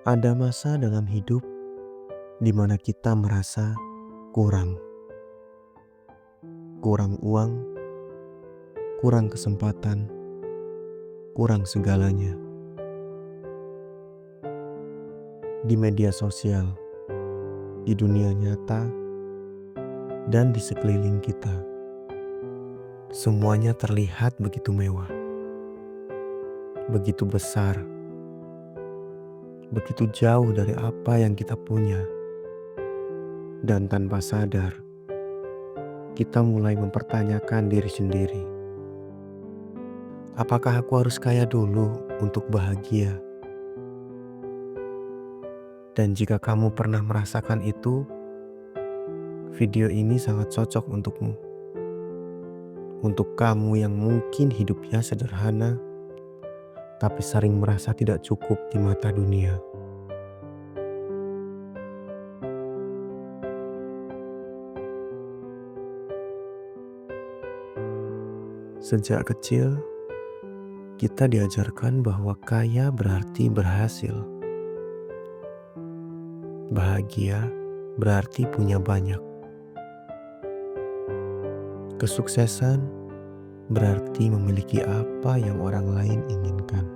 Ada masa dalam hidup di mana kita merasa kurang, kurang uang, kurang kesempatan, kurang segalanya. Di media sosial, di dunia nyata, dan di sekeliling kita, semuanya terlihat begitu mewah, begitu besar, begitu jauh dari apa yang kita punya. Dan tanpa sadar, kita mulai mempertanyakan diri sendiri. Apakah aku harus kaya dulu untuk bahagia? Dan jika kamu pernah merasakan itu, video ini sangat cocok untukmu. Untuk kamu yang mungkin hidupnya sederhana, tapi sering merasa tidak cukup di mata dunia. Sejak kecil, kita diajarkan bahwa kaya berarti berhasil. Bahagia berarti punya banyak. Kesuksesan berarti memiliki apa yang orang lain inginkan.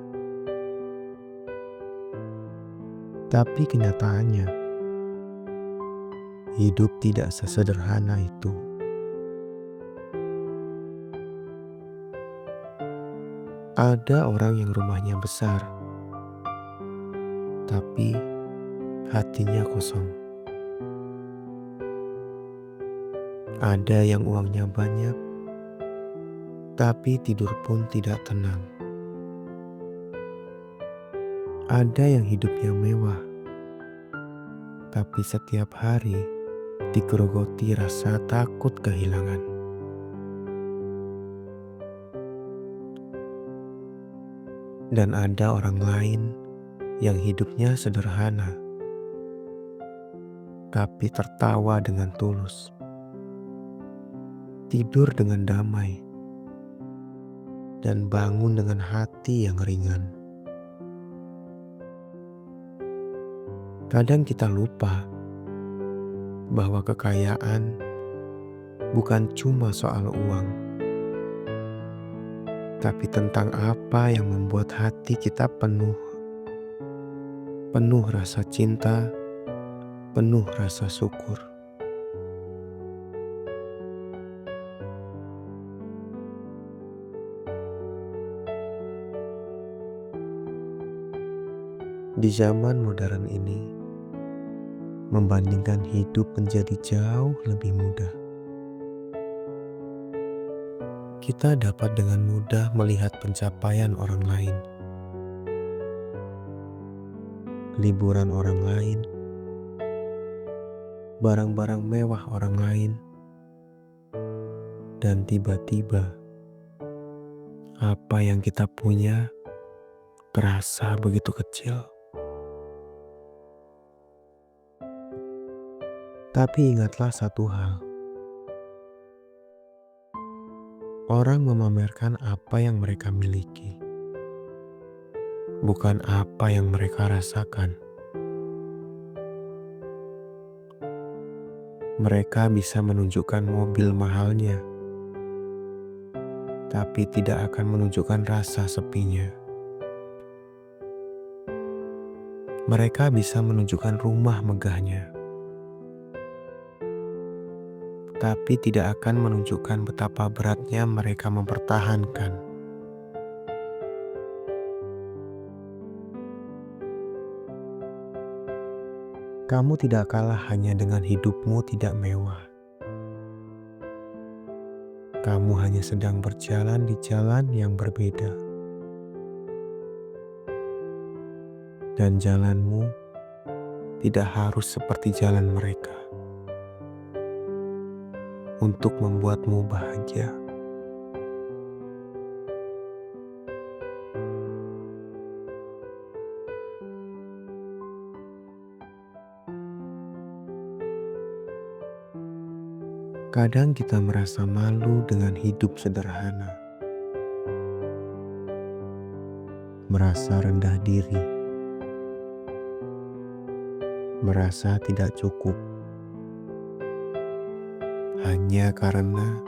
Tapi kenyataannya, hidup tidak sesederhana itu. Ada orang yang rumahnya besar, tapi hatinya kosong. Ada yang uangnya banyak, tapi tidur pun tidak tenang. Ada yang hidupnya mewah, tapi setiap hari digerogoti rasa takut kehilangan. Dan ada orang lain yang hidupnya sederhana, tapi tertawa dengan tulus, tidur dengan damai, dan bangun dengan hati yang ringan. Kadang kita lupa bahwa kekayaan bukan cuma soal uang, tapi tentang apa yang membuat hati kita penuh rasa cinta, penuh rasa syukur. Di zaman modern ini, membandingkan hidup menjadi jauh lebih mudah. Kita dapat dengan mudah melihat pencapaian orang lain, liburan orang lain, barang-barang mewah orang lain, dan tiba-tiba apa yang kita punya terasa begitu kecil. Tapi ingatlah satu hal, orang memamerkan apa yang mereka miliki, bukan apa yang mereka rasakan. Mereka bisa menunjukkan mobil mahalnya, tapi tidak akan menunjukkan rasa sepinya. Mereka bisa menunjukkan rumah megahnya, tapi tidak akan menunjukkan betapa beratnya mereka mempertahankan. Kamu tidak kalah hanya dengan hidupmu tidak mewah. Kamu hanya sedang berjalan di jalan yang berbeda. Dan jalanmu tidak harus seperti jalan mereka untuk membuatmu bahagia. Kadang kita merasa malu dengan hidup sederhana, merasa rendah diri, merasa tidak cukup hanya karena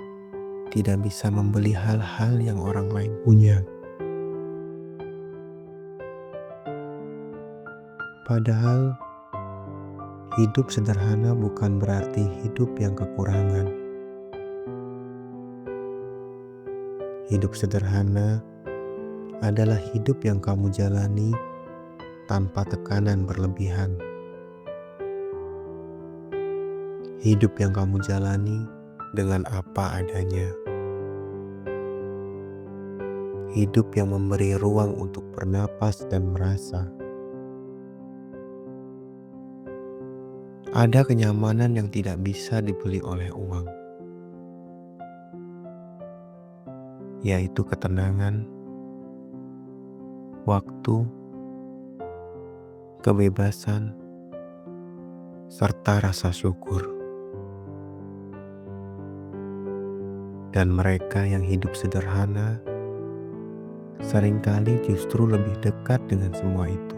tidak bisa membeli hal-hal yang orang lain punya. Padahal hidup sederhana bukan berarti hidup yang kekurangan. Hidup sederhana adalah hidup yang kamu jalani tanpa tekanan berlebihan. Hidup yang kamu jalani dengan apa adanya. Hidup yang memberi ruang untuk bernapas dan merasa. Ada kenyamanan yang tidak bisa dibeli oleh uang, yaitu ketenangan, waktu, kebebasan, serta rasa syukur. Dan mereka yang hidup sederhana seringkali justru lebih dekat dengan semua itu.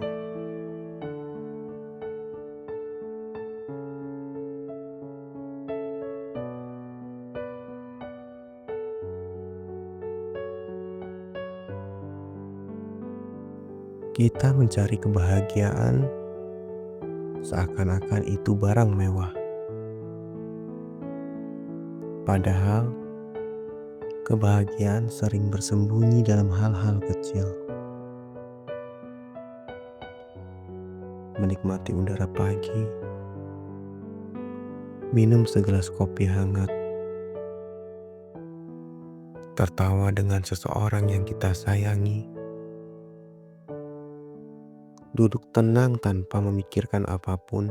Kita mencari kebahagiaan seakan-akan itu barang mewah. Padahal kebahagiaan sering bersembunyi dalam hal-hal kecil. Menikmati udara pagi, minum segelas kopi hangat, tertawa dengan seseorang yang kita sayangi, duduk tenang tanpa memikirkan apapun,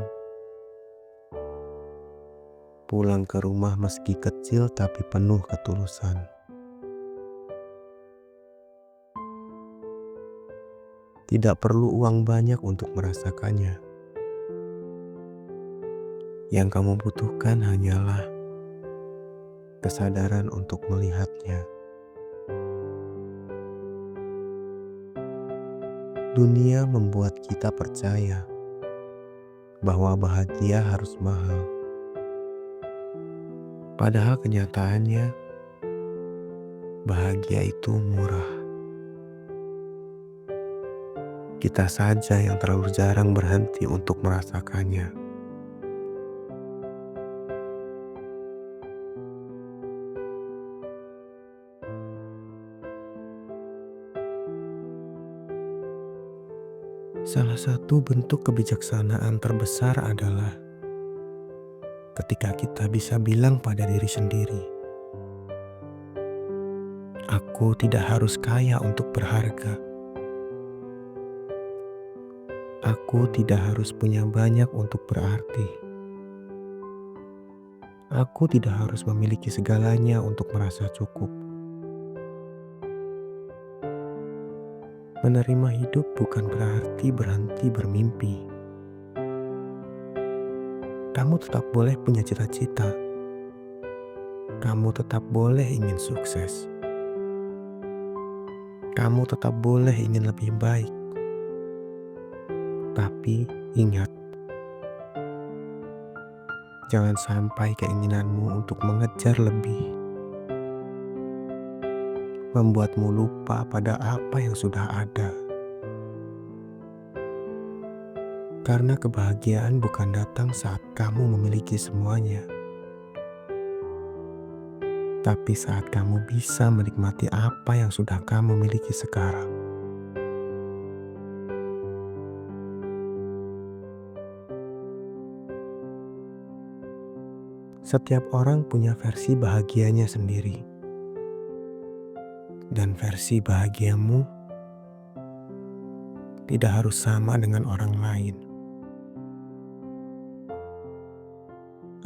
pulang ke rumah meski kecil tapi penuh ketulusan. Tidak perlu uang banyak untuk merasakannya. Yang kamu butuhkan hanyalah kesadaran untuk melihatnya. Dunia membuat kita percaya bahwa bahagia harus mahal. Padahal kenyataannya, bahagia itu murah. Kita saja yang terlalu jarang berhenti untuk merasakannya. Salah satu bentuk kebijaksanaan terbesar adalah ketika kita bisa bilang pada diri sendiri, aku tidak harus kaya untuk berharga. Aku tidak harus punya banyak untuk berarti. Aku tidak harus memiliki segalanya untuk merasa cukup. Menerima hidup bukan berarti berhenti bermimpi. Kamu tetap boleh punya cita-cita. Kamu tetap boleh ingin sukses. Kamu tetap boleh ingin lebih baik. Tapi ingat, jangan sampai keinginanmu untuk mengejar lebih membuatmu lupa pada apa yang sudah ada. Karena kebahagiaan bukan datang saat kamu memiliki semuanya, tapi saat kamu bisa menikmati apa yang sudah kamu miliki sekarang. Setiap orang punya versi bahagianya sendiri. Dan versi bahagiamu tidak harus sama dengan orang lain.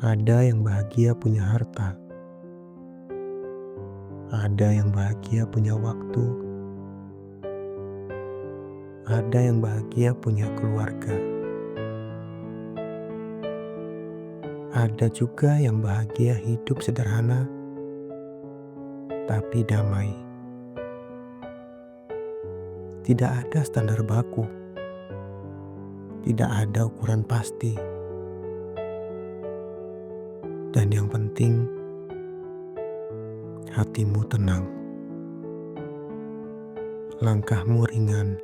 Ada yang bahagia punya harta. Ada yang bahagia punya waktu. Ada yang bahagia punya keluarga. Ada juga yang bahagia hidup sederhana tapi damai. Tidak ada standar baku. Tidak ada ukuran pasti. Dan yang penting, hatimu tenang, langkahmu ringan,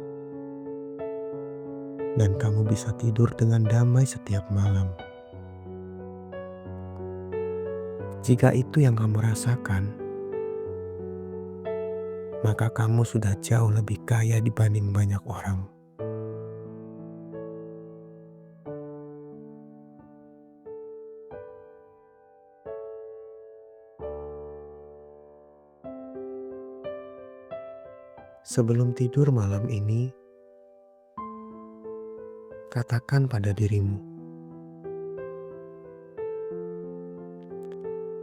dan kamu bisa tidur dengan damai setiap malam. Jika itu yang kamu rasakan, maka kamu sudah jauh lebih kaya dibanding banyak orang. Sebelum tidur malam ini, katakan pada dirimu,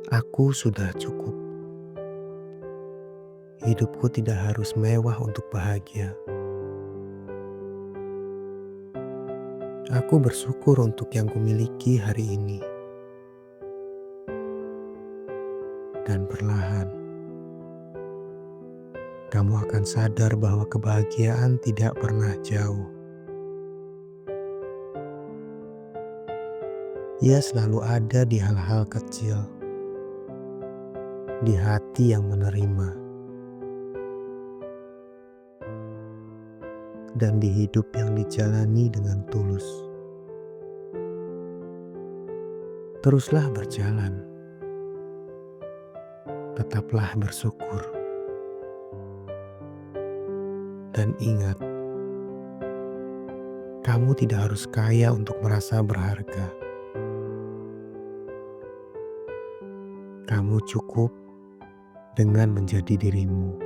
"Aku sudah cukup. Hidupku tidak harus mewah untuk bahagia. Aku bersyukur untuk yang kumiliki hari ini." Dan perlahan, kamu akan sadar bahwa kebahagiaan tidak pernah jauh. Ia selalu ada di hal-hal kecil, di hati yang menerima, dan di hidup yang dijalani dengan tulus. Teruslah berjalan, tetaplah bersyukur, dan ingat, kamu tidak harus kaya untuk merasa berharga. Kamu cukup dengan menjadi dirimu.